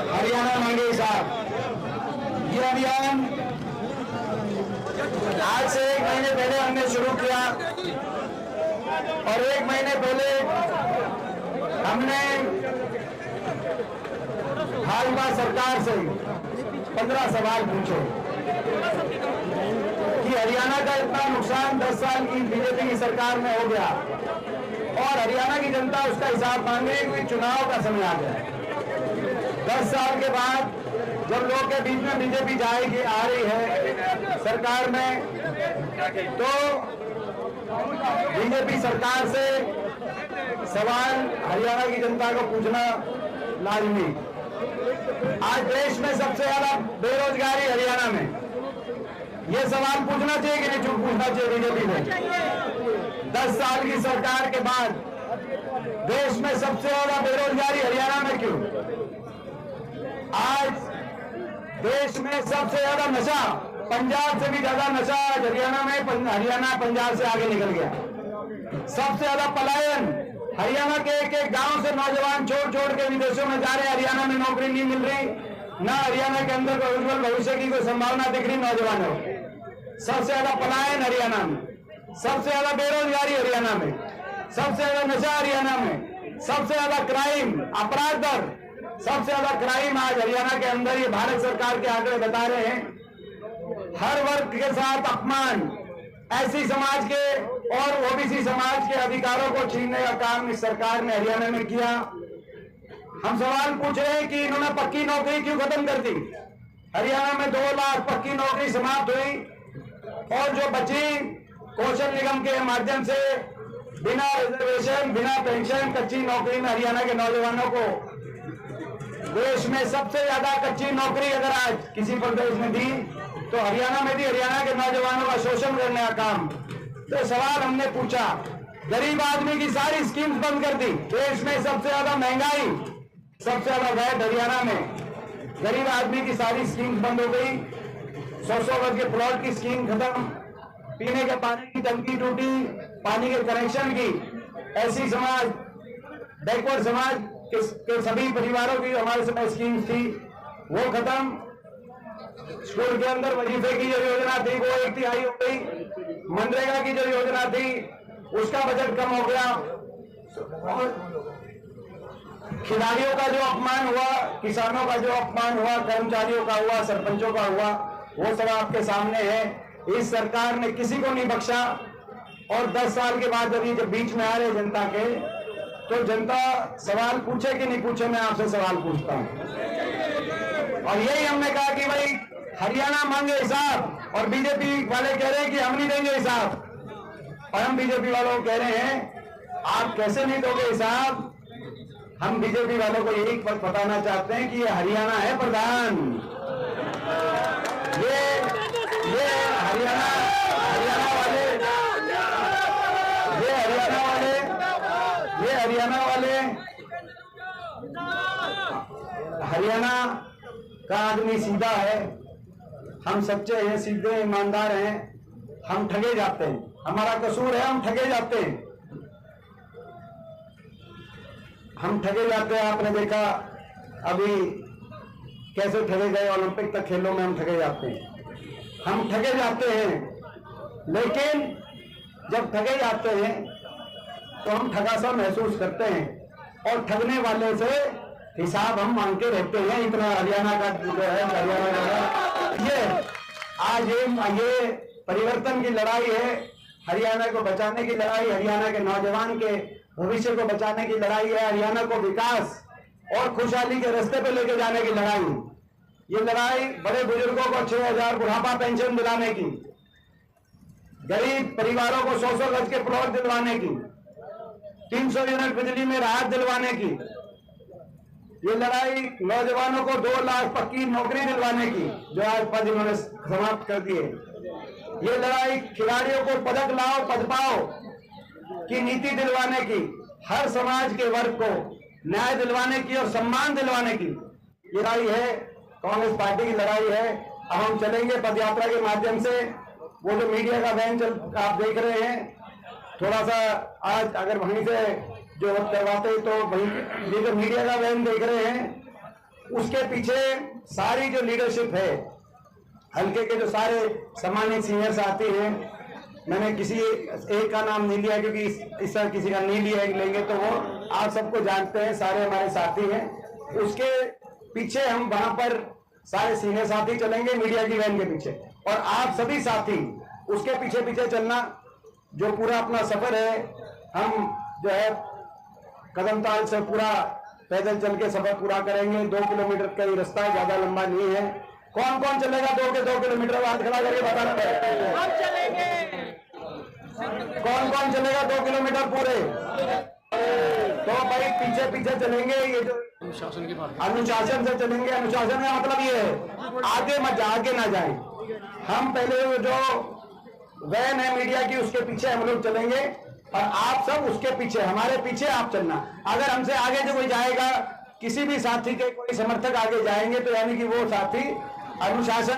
हरियाणा मंडी साहब, ये अभियान आज से 1 महीने पहले हमने शुरू किया और 1 महीने पहले हमने भाजपा सरकार से 15 सवाल पूछे कि हरियाणा का इतना नुकसान 10 साल की बीजेपी की सरकार में हो गया और हरियाणा की जनता उसका हिसाब मांगे कि चुनाव का समय आ गया। 10 साल के बाद जब लोग के बीच में बीजेपी जाएगी आ रही है सरकार में, तो बीजेपी सरकार से सवाल हरियाणा की जनता को पूछना लाजमी। आज देश में सबसे ज्यादा बेरोजगारी हरियाणा में, ये सवाल पूछना चाहिए कि नहीं पूछना चाहिए बीजेपी को? 10 साल की सरकार के बाद देश में सबसे ज्यादा बेरोजगारी हरियाणा में क्यों? आज देश में सबसे ज्यादा नशा, पंजाब से भी ज्यादा नशा आज हरियाणा में, हरियाणा पंजाब से आगे निकल गया। सबसे ज्यादा पलायन, हरियाणा के एक गांव से नौजवान छोड़ के विदेशों में जा रहे, हरियाणा में नौकरी नहीं मिल रही, ना हरियाणा के अंदर कोई उज्जवल भविष्य की कोई संभावना दिख रही नौजवानों। सबसे ज्यादा पलायन हरियाणा में, सबसे ज्यादा बेरोजगारी हरियाणा में, सबसे ज्यादा नशा हरियाणा में, सबसे ज्यादा क्राइम, अपराध दर, सबसे ज्यादा क्राइम आज हरियाणा के अंदर। ये भारत सरकार के आंकड़े बता रहे हैं। हर वर्ग के साथ अपमान, एससी समाज के और ओबीसी समाज के अधिकारों को छीनने का काम इस सरकार ने हरियाणा में किया। हम सवाल पूछ रहे हैं कि इन्होंने पक्की नौकरी क्यों खत्म कर दी? हरियाणा में 2 लाख पक्की नौकरी समाप्त हुई और जो बची कौशल निगम के माध्यम से बिना रिजर्वेशन, बिना पेंशन, कच्ची नौकरी में हरियाणा के नौजवानों को, देश में सबसे ज्यादा कच्ची नौकरी अगर आज किसी प्रदेश में दी तो हरियाणा में दी। हरियाणा के नौजवानों का शोषण करने का काम। तो सवाल हमने पूछा, गरीब आदमी की सारी स्कीम्स बंद कर दी। देश में सबसे ज्यादा महंगाई, सबसे ज्यादा वैट हरियाणा में, गरीब आदमी की सारी स्कीम्स बंद हो गई। 100 गज के प्लॉट की स्कीम खत्म, पीने के पानी की टंकी टूटी, पानी के कनेक्शन की, एससी समाज, बैकवर्ड समाज के सभी परिवारों की हमारे समय स्कीम थी वो खत्म। स्कूल के अंदर वजीफे की जो योजना थी वो 1/3 हो गई। मनरेगा की जो योजना थी उसका बजट कम हो गया। और खिलाड़ियों का जो अपमान हुआ, किसानों का जो अपमान हुआ, कर्मचारियों का हुआ, सरपंचों का हुआ, वो सब आपके सामने है। इस सरकार ने किसी को नहीं बख्शा। और 10 साल के बाद जब बीच में आ रहे जनता के, तो जनता सवाल पूछे कि नहीं पूछे, मैं आपसे सवाल पूछता हूं। और यही हमने कहा कि भाई हरियाणा मांगे हिसाब, और बीजेपी वाले कह रहे हैं कि हम नहीं देंगे हिसाब। और हम बीजेपी वालों को कह रहे हैं आप कैसे नहीं दोगे हिसाब? हम बीजेपी वालों को यही बताना चाहते हैं कि ये हरियाणा है प्रधान, ये हरियाणा वाले, हरियाणा का आदमी सीधा है। हम सच्चे हैं, सीधे ईमानदार हैं। हम ठगे जाते हैं, हमारा कसूर है, हम ठगे जाते हैं। हम ठगे जाते हैं। आपने देखा अभी कैसे ठगे गए, ओलंपिक तक खेलों में हम ठगे जाते हैं। हम ठगे जाते हैं, लेकिन जब ठगे जाते हैं तो हम ठगा सा महसूस करते हैं और ठगने वाले से हिसाब हम मांग के रहते हैं। इतना हरियाणा का जो है, हरियाणा का ये आज ये परिवर्तन की लड़ाई है, हरियाणा को बचाने की लड़ाई, हरियाणा के नौजवान के भविष्य को बचाने की लड़ाई है, हरियाणा को विकास और खुशहाली के रास्ते पे लेके जाने की लड़ाई। ये लड़ाई बड़े बुजुर्गों को 6000 बुढ़ापा पेंशन दिलाने की, गरीब परिवारों को 100 गज के प्लॉट दिलवाने की, 300 यूनिट बिजली में राहत दिलवाने की, ये लड़ाई नौजवानों को 2 लाख पक्की नौकरी दिलवाने की जो आज पद इन्होंने समाप्त कर दिए, ये लड़ाई खिलाड़ियों को पदक लाओ पद पाओ की नीति दिलवाने की, हर समाज के वर्ग को न्याय दिलवाने की और सम्मान दिलवाने की ये लड़ाई है, कांग्रेस पार्टी की लड़ाई है। अब हम चलेंगे पदयात्रा के माध्यम से। वो जो मीडिया का वैन आप देख रहे हैं, थोड़ा सा आज अगर वहीं से जो करवाते तो वहीं, ये जो मीडिया का वैन देख रहे हैं उसके पीछे सारी जो लीडरशिप है हल्के के, जो सारे सम्मानित सीनियर साथी हैं, मैंने किसी एक का नाम नहीं लिया क्योंकि इस तरह किसी का नहीं लिया लेंगे तो वो आप सबको जानते हैं, सारे हमारे साथी हैं। उसके पीछे हम वहां पर सारे सीनियर साथी चलेंगे मीडिया की वैन के पीछे, और आप सभी साथी उसके पीछे पीछे चलना। जो पूरा अपना सफर है हम जो है कदम ताल से पूरा पैदल चल के सफर पूरा करेंगे। 2 किलोमीटर का ही रास्ता है, ज्यादा लंबा नहीं है। कौन कौन चलेगा 2 किलोमीटर? हाथ खड़ा करके बताना पड़ेगा। हम चलेंगे। कौन कौन चलेगा 2 किलोमीटर पूरे? तो भाई पीछे पीछे चलेंगे। ये जो अनुशासन से चलेंगे, अनुशासन का मतलब ये है आगे मत आगे ना जाए। हम पहले जो वैन है मीडिया की उसके पीछे हम लोग चलेंगे और आप सब उसके पीछे, हमारे पीछे आप चलना। अगर हमसे आगे जो कोई जाएगा, किसी भी साथी के कोई समर्थक आगे जाएंगे तो यानी कि वो साथी अनुशासन